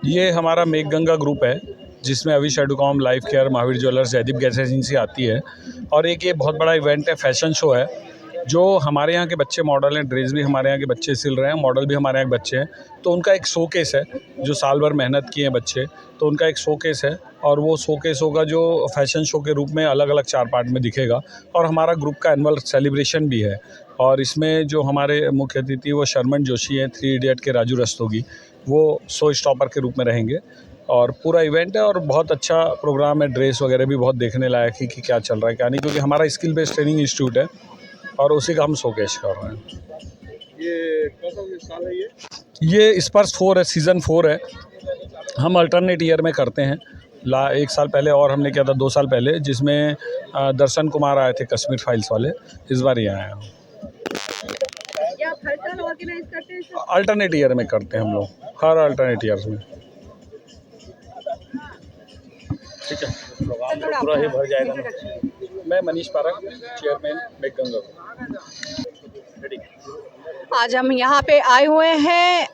ये हमारा मेघ गंगा ग्रुप है जिसमें Avish Educom, life care, Mahavir jewellers, Jaideep gas agency आती है। और एक ये बहुत बड़ा इवेंट है, फैशन शो है, जो हमारे यहाँ के बच्चे मॉडल हैं, ड्रेस भी हमारे यहाँ के बच्चे सिल रहे हैं, मॉडल भी हमारे यहाँ के बच्चे हैं। तो उनका एक शोकेस है, जो साल भर मेहनत किए हैं बच्चे, तो उनका एक शोकेस है। और वो शोकेस होगा जो फैशन शो के रूप में अलग अलग 4 पार्ट में दिखेगा। और हमारा ग्रुप का एनुअल सेलिब्रेशन भी है। और इसमें जो हमारे मुख्य अतिथि वो शर्मन जोशी हैं, 3 इडियट के राजू रस्तोगी, वो शो स्टॉपर के रूप में रहेंगे। और पूरा इवेंट है और बहुत अच्छा प्रोग्राम है। ड्रेस वगैरह भी बहुत देखने लायक है कि क्या चल रहा है क्या नहीं, क्योंकि हमारा स्किल बेस्ड ट्रेनिंग इंस्टीट्यूट है और उसी का हम शोकेस कर रहे हैं। ये कौन सा साल है? ये स्पर्श 4 है, सीज़न 4 है। हम अल्टरनेट ईयर में करते हैं। 1 साल पहले और हमने किया था 2 साल पहले, जिसमें दर्शन कुमार आए थे कश्मीर फाइल्स वाले। इस बार ये आए हैं। क्या हर साल ऑर्गेनाइज करते हैं? अल्टरनेट ईयर में करते हैं हम लोग, हर अल्टरनेट ईयर्स में। ठीक है, पूरा ही भर जाएगा। मैं मनीष पारक, चेयरमैन मेघ गंगा। आज हम यहाँ पे आए हुए हैं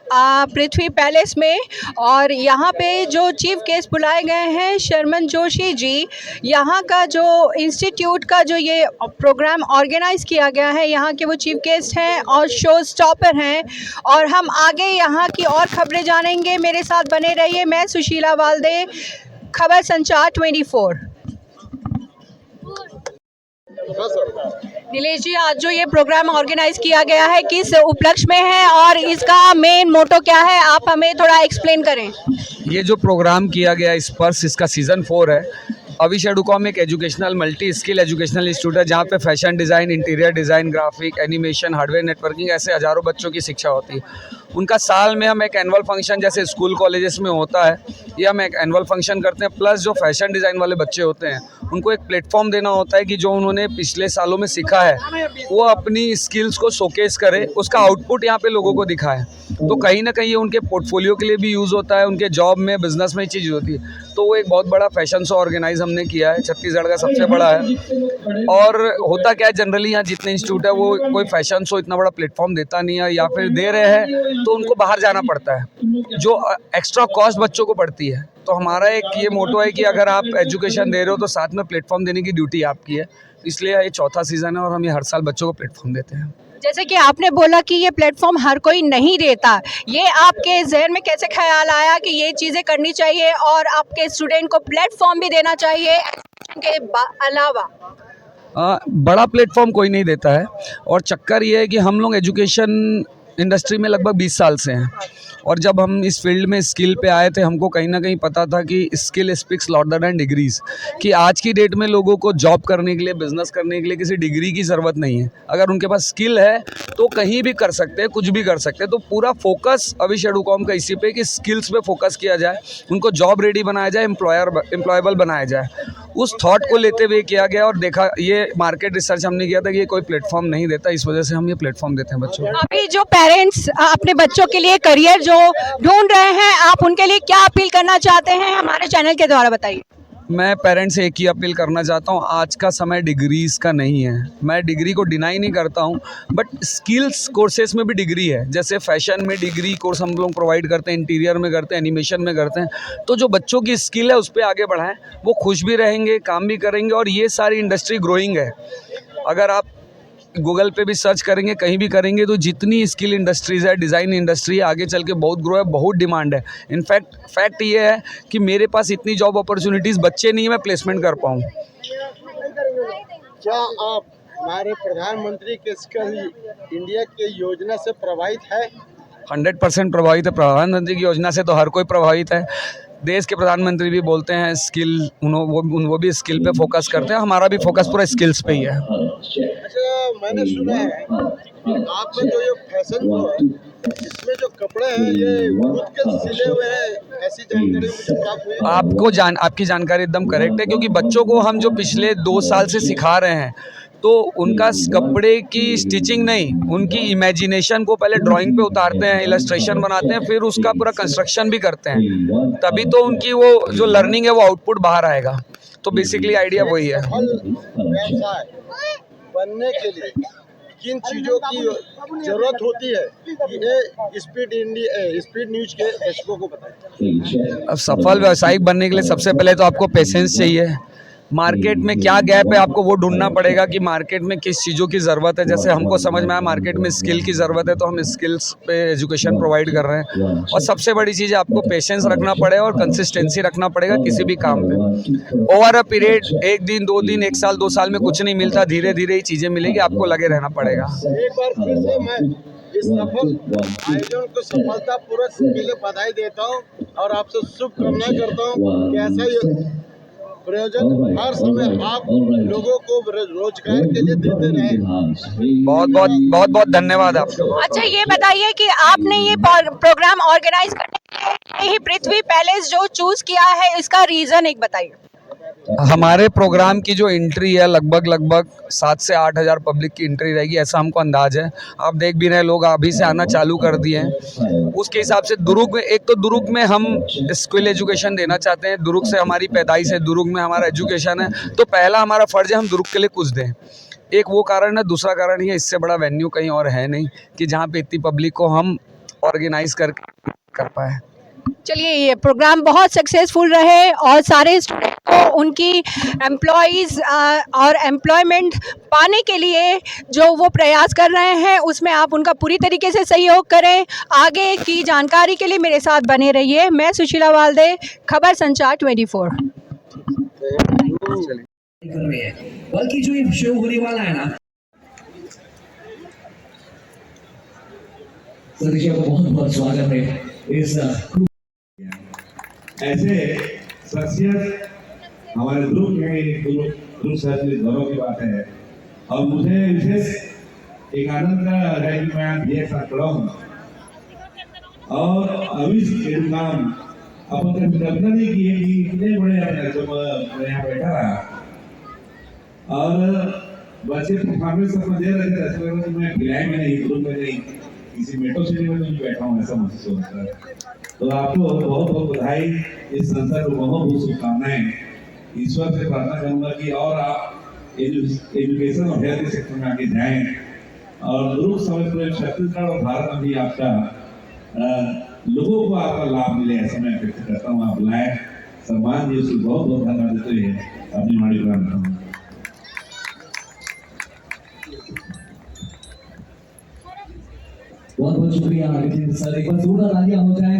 पृथ्वी पैलेस में, और यहाँ पे जो चीफ गेस्ट बुलाए गए हैं शर्मन जोशी जी। यहाँ का जो इंस्टीट्यूट का जो ये प्रोग्राम ऑर्गेनाइज किया गया है, यहाँ के वो चीफ गेस्ट हैं और शो स्टॉपर हैं। और हम आगे यहाँ की और खबरें जानेंगे। मेरे साथ बने रहिए। मैं सुशीला वाल्दे, खबर संचार 24। नीलेश जी, आज जो ये प्रोग्राम ऑर्गेनाइज किया गया है किस उपलक्ष्य में है और इसका मेन मोटो क्या है, आप हमें थोड़ा एक्सप्लेन करें। ये जो प्रोग्राम किया गया स्पर्श, इसका सीज़न 4 है। अविश एडुकॉम एक educational multi skill educational institute है, जहाँ पे fashion design, interior design, graphic, animation, hardware, networking, ऐसे हज़ारों बच्चों की शिक्षा होती है। उनका साल में हम एक एनुअल फंक्शन जैसे स्कूल कॉलेजेस में होता है, ये हम एक एनुअल फंक्शन करते हैं। प्लस जो फैशन डिज़ाइन वाले बच्चे होते हैं उनको एक प्लेटफॉर्म देना होता है कि जो उन्होंने पिछले सालों में सीखा है वो अपनी स्किल्स को शोकेस करे, उसका आउटपुट यहाँ पे लोगों को दिखाए। तो कहीं ना कहीं ये उनके पोर्टफोलियो के लिए भी यूज़ होता है, उनके जॉब में, बिजनेस में ये चीज़ होती है। तो वो एक बहुत बड़ा फैशन शो ऑर्गेनाइज हमने किया है, छत्तीसगढ़ का सबसे बड़ा है। और होता क्या है, जनरली यहाँ जितने इंस्टीट्यूट है वो कोई फैशन शो इतना बड़ा प्लेटफॉर्म देता नहीं है, या फिर दे रहे हैं तो उनको बाहर जाना पड़ता है, जो एक्स्ट्रा कॉस्ट बच्चों को पड़ती है। तो हमारा एक ये मोटो है कि अगर आप एजुकेशन दे रहे हो तो साथ में प्लेटफॉर्म देने की ड्यूटी आपकी है। इसलिए ये 4था सीज़न है और हम ये हर साल बच्चों को प्लेटफॉर्म देते हैं। जैसे कि आपने बोला कि ये प्लेटफॉर्म हर कोई नहीं देता, ये आपके जहन में कैसे ख्याल आया कि ये चीज़ें करनी चाहिए और आपके स्टूडेंट को प्लेटफॉर्म भी देना चाहिए के अलावा? बड़ा प्लेटफॉर्म कोई नहीं देता है। और चक्कर ये है कि हम लोग एजुकेशन इंडस्ट्री में लगभग 20 साल से हैं, और जब हम इस फील्ड में स्किल पे आए थे हमको कहीं ना कहीं पता था कि skill speaks louder than degrees, कि आज की डेट में लोगों को जॉब करने के लिए, बिजनेस करने के लिए किसी डिग्री की ज़रूरत नहीं है। अगर उनके पास स्किल है तो कहीं भी कर सकते हैं, कुछ भी कर सकते हैं। तो पूरा फोकस अविश एडुकॉम का इसी पे कि स्किल्स पे फोकस किया जाए, उनको जॉब रेडी बनाया जाए, एम्प्लॉयबल बनाया जाए। उस थॉट को लेते हुए किया गया और देखा, ये मार्केट रिसर्च हमने किया था कि ये कोई प्लेटफॉर्म नहीं देता, इस वजह से हम ये प्लेटफॉर्म देते हैं बच्चों को। अभी जो पेरेंट्स अपने बच्चों के लिए करियर जो ढूंढ रहे हैं, आप उनके लिए क्या अपील करना चाहते हैं, हमारे चैनल के द्वारा बताइए। मैं पेरेंट्स से एक ही अपील करना चाहता हूँ, आज का समय डिग्रीज़ का नहीं है। मैं डिग्री को डिनाई नहीं करता हूँ, बट स्किल्स कोर्सेज में भी डिग्री है। जैसे फैशन में डिग्री कोर्स हम लोग प्रोवाइड करते हैं, इंटीरियर में करते हैं, एनिमेशन में करते हैं। तो जो बच्चों की स्किल है उस पर आगे बढ़ाएं, वो खुश भी रहेंगे, काम भी करेंगे। और ये सारी इंडस्ट्री ग्रोइंग है। अगर आप गूगल पे भी सर्च करेंगे, कहीं भी करेंगे, तो जितनी स्किल इंडस्ट्रीज़ है, डिज़ाइन इंडस्ट्री है, आगे चल के बहुत ग्रो है, बहुत डिमांड है। इनफैक्ट फैक्ट ये है कि मेरे पास इतनी जॉब अपॉर्चुनिटीज़ बच्चे नहीं, मैं प्लेसमेंट कर पाऊँ। क्या आप हमारे प्रधानमंत्री के स्किल इंडिया के योजना से प्रभावित है? 100% प्रभावित है। प्रधानमंत्री की योजना से तो हर कोई प्रभावित है। देश के प्रधानमंत्री भी बोलते हैं स्किल, वो भी स्किल पे फोकस करते हैं। हमारा भी फोकस पूरा स्किल्स पे ही है। अच्छा, मैंने सुना है कि आप में जो ये फैशन जो है, इसमें जो कपड़े हैं ये खुद के सिले हुए हैं, ऐसी जानकारी मुझे प्राप्त हुई। आपकी जानकारी एकदम करेक्ट है, क्योंकि बच्चों को हम जो पिछले 2 साल से सिखा रहे हैं, तो उनका कपड़े की स्टिचिंग नहीं, उनकी इमेजिनेशन को पहले ड्राइंग पे उतारते हैं, इलस्ट्रेशन बनाते हैं, फिर उसका पूरा कंस्ट्रक्शन भी करते हैं, तभी तो उनकी वो जो लर्निंग है वो आउटपुट बाहर आएगा। तो बेसिकली आइडिया वही है। सफल व्यवसाय बनने के लिए किन चीजों की जरूरत होती है, ये स्पीड न्यूज के दर्शकों को बताएं। अब सफल व्यवसायिक बनने के लिए सबसे पहले तो आपको पेशेंस चाहिए। मार्केट में क्या गैप है आपको वो ढूंढना पड़ेगा कि मार्केट में किस चीज़ों की ज़रूरत है। जैसे हमको समझ में आया मार्केट में स्किल की ज़रूरत है, तो हम स्किल्स पे एजुकेशन प्रोवाइड कर रहे हैं। और सबसे बड़ी चीज़ है आपको पेशेंस रखना पड़ेगा और कंसिस्टेंसी रखना पड़ेगा किसी भी काम पे। ओवर अ पीरियड 1 दिन 2 दिन 1 साल 2 साल में कुछ नहीं मिलता, धीरे धीरे ही चीज़ें मिलेगी, आपको लगे रहना पड़ेगा। एक बार फिर से मैं इस सफल आयोजन को सफलतापूर्वक के लिए बधाई देता हूँ और आपसे शुभकामनाएं करता हूँ कि ऐसा ही प्रयोजन हर समय आप लोगों को रोजगार के लिए देते रहे। बहुत बहुत धन्यवाद आपको। अच्छा, ये बताइए कि आपने ये प्रोग्राम ऑर्गेनाइज करने के लिए ही पृथ्वी पैलेस जो चूज किया है, इसका रीजन एक बताइए। हमारे प्रोग्राम की जो एंट्री है लगभग 7 से 8 हज़ार पब्लिक की एंट्री रहेगी, ऐसा हमको अंदाज है। आप देख भी रहे हैं लोग अभी से आना चालू कर दिए हैं। उसके हिसाब से दुर्ग में, एक तो दुर्ग में हम स्किल एजुकेशन देना चाहते हैं। दुर्ग से हमारी पैदाइश है, दुर्ग में हमारा एजुकेशन है, तो पहला हमारा फ़र्ज़ है हम दुर्ग के लिए कुछ दें। एक वो कारण है। दूसरा कारण ये, इससे बड़ा वेन्यू कहीं और है नहीं कि जहाँ पे इतनी पब्लिक को हम ऑर्गेनाइज कर पाए। चलिए, ये प्रोग्राम बहुत सक्सेसफुल रहे और सारे स्टूडेंट को उनकी एम्प्लॉयज़ और एम्प्लॉयमेंट पाने के लिए जो वो प्रयास कर रहे हैं, उसमें आप उनका पूरी तरीके से सहयोग करें। आगे की जानकारी के लिए मेरे साथ बने रहिए। मैं सुशीला वाल्दे, खबर संचार 24। बल्कि जो ये शो होने वाला है ना, तो देखिए बहुत बहुत स्वागत है इस ऐसे शख्सियत हमारे ग्रुप में ग्रुप से गौरव की बात है। और मुझे विशेष एक आनंद है कि मैं भी एक साथ खड़ा हूँ और अभी ये काम अपन कल्पना नहीं की है कि इतने बड़े मैं यहाँ बैठा रहा और बच्चे परफॉर्मेंस अपना दे रहे थे। ऐसा लग रहा था मैं भिलाई में नहीं, ग्रुप में नहीं, किसी मेट्रो सिटी में नहीं बैठा हूँ, ऐसा महसूस होता है। तो आपको बहुत बहुत बधाई, इस संस्था को बहुत बहुत शुभकामनाएं। ईश्वर से प्रार्थना करूंगा कि और आप एजुकेशन और हेल्थ सेक्टर में आगे जाएं और लोग समझ पूरे छत्तीसगढ़ और भारत में भी आपका लोगों को आपका लाभ मिले, ऐसा मैं अपेक्षा करता हूँ। आप बुलाएं, सम्मान जी, उसको बहुत बहुत धन्यवाद देते हुए अपनी वाणी ग्रहण करूँगा। बहुत बहुत शुक्रिया सर। एक बार जोरदार तालियां हो जाए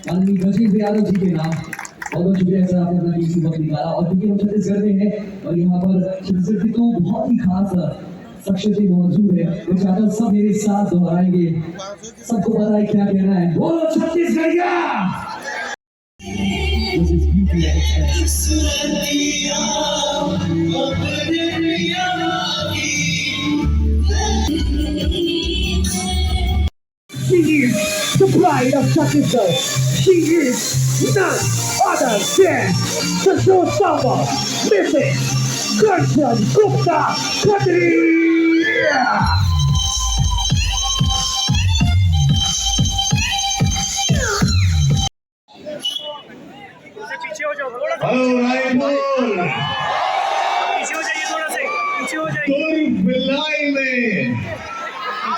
माननीय गजेंद्र यादव जी के नाम। बहुत बहुत शुक्रिया सर, आपने अपना कीमती वक्त निकाला। और क्योंकि हम छत्तीसगढ़ में हैं और यहाँ पर छत्तीसगढ़ की तो बहुत ही खास शख्सियतें मौजूद है, तो चाहता हूँ सब मेरे साथ दोहराएंगे। सबको पता है क्या कहना है, बोलो छत्तीसगढ़िया। She is the pride of Chhattisgarh. She is none other than the Josama Mrs. Kanchan Gupta Khatri. Hello Raipur, पीछे हो जाइए, थोड़ा से पीछे हो जाइए। भिलाई में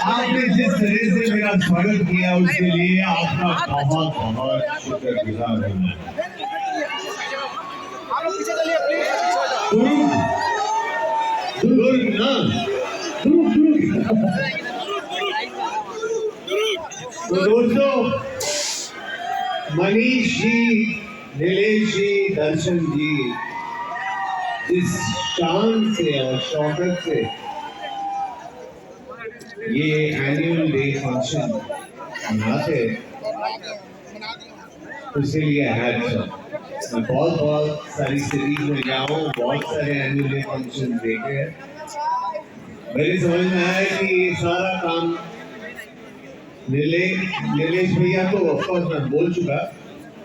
आपने जिस तरह से मेरा स्वागत किया उसके लिए आपका बहुत बहुत शुक्रगुजार हूँ मैं। तो दोस्तों, मनीष जी, नीलेश जी, दर्शन जी जिस शान से और शौकत से ये एनुअल डे फंक्शन मनाते उसके लिए मैं बहुत सारी सिटीज में गया हूँ, बहुत सारे एनुअल डे फंक्शन देखे हैं मेरी समझ में आया कि ये सारा काम नीलेश भैया तो ऑफकोर्स मैं बोल चुका,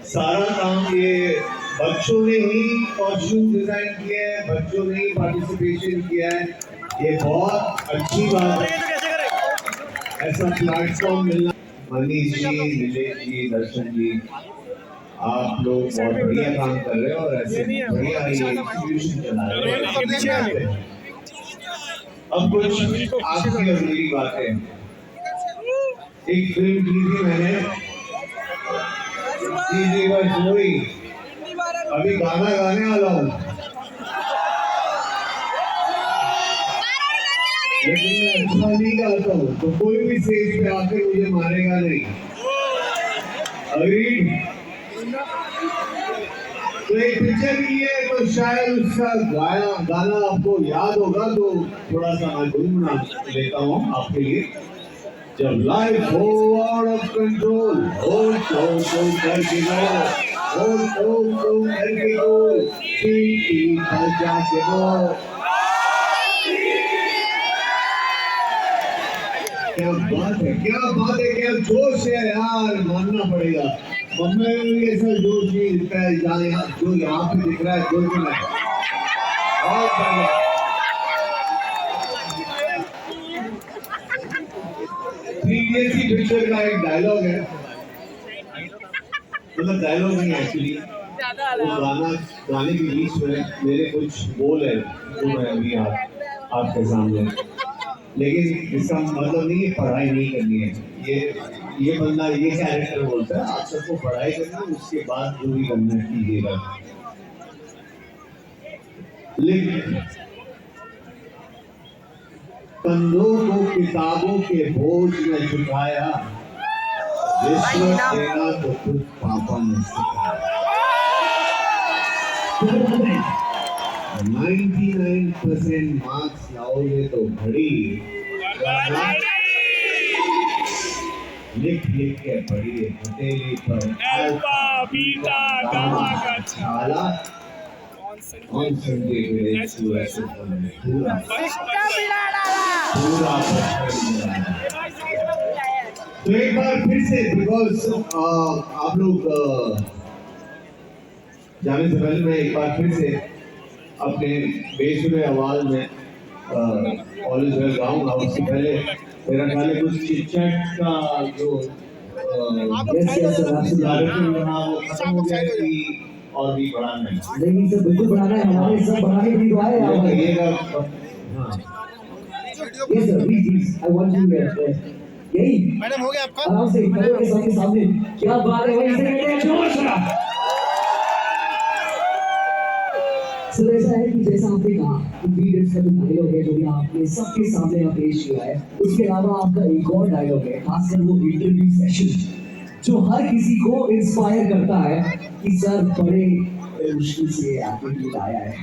सारा काम ये बच्चों ने ही कॉस्ट्यूम डिजाइन किया है, बच्चों ने ही पार्टिसिपेशन किया है। ये बहुत अच्छी बात है, ऐसा प्लेटफॉर्म मिलना। मनीष जी, नीलेश जी, दर्शन जी, आप लोग बहुत बढ़िया काम कर रहे हो और ऐसे बढ़िया ये इंस्टीट्यूशन चला रहे हो। अब कुछ आपकी और मेरी बातें। एक फिल्म की थी मैंने, जी बस वही, अभी गाना गाने वाला हूँ, लेकिन मैं अच्छा नहीं गाता हूँ, तो कोई भी स्टेज पे आके मुझे मारेगा नहीं। अभी तो एक पिक्चर की है, तो शायद उसका गाना आपको याद होगा, तो थोड़ा सा मैं गुनगुना लेता हूँ आपके लिए। जब लाइफ हो आउट ऑफ कंट्रोल, हो तो करके गो, हो तो करके गो, सीटी पर जाके गो। क्या बात है, क्या बात है, क्या जोश है यार, मानना पड़ेगा। मम्मी में भी ऐसा जोश नहीं दिखता है जो यहाँ पे दिख रहा है, जोश में बहुत बढ़िया। सीरियसली पिक्चर का एक डायलॉग है, मतलब डायलॉग नहीं एक्चुअली, वो गाने के बीच में मेरे कुछ बोल है जो मैं अभी आपके सामने, लेकिन इसका मतलब नहीं है पढ़ाई नहीं करनी है। ये बंदा ये कैरेक्टर बोलता है, आप सबको पढ़ाई करना, उसके बाद जो भी करना कीजिएगा। लेकिन कंधों को किताबों के बोझ में झुकाया, रिश्वत देना तो खुद पापा ने सिखाया। 99% मार्क्स लाओगे तो घड़ी, लिख के पढ़िए हथेली पर अल्फा बीटा गामा का छाला, कॉन्सेंट्रेटेड पूरा तो एक बार फिर से, बिकॉज आप लोग जाने से पहले मैं एक बार फिर से अपने बेसुरे आवाज में ऑल इज वेल गाऊंगा। उससे पहले मेरा ख्याल है कुछ चिट-चैट का जो कार्यक्रम रहा वो खत्म हो गया कि और भी बढ़ाना है। लेकिन सर बिल्कुल बढ़ाना है, हमारे सब बढ़ाने के लिए तो आए आप। Yes sir, please I want you यही मैडम हो गया आपका आराम से कैमरे के सामने क्या बात है भाई, इसे कहते हैं जोश। सर ऐसा है कि जैसा आपने कहा कि 3 डेट्स का जो डायलॉग है जो भी आपने सबके सामने आप पेश किया है, उसके अलावा आपका एक और डायलॉग है, खासकर वो इंटरव्यू सेशन जो हर किसी को इंस्पायर करता है कि सर बड़े मुश्किल से आपके लिए आया है।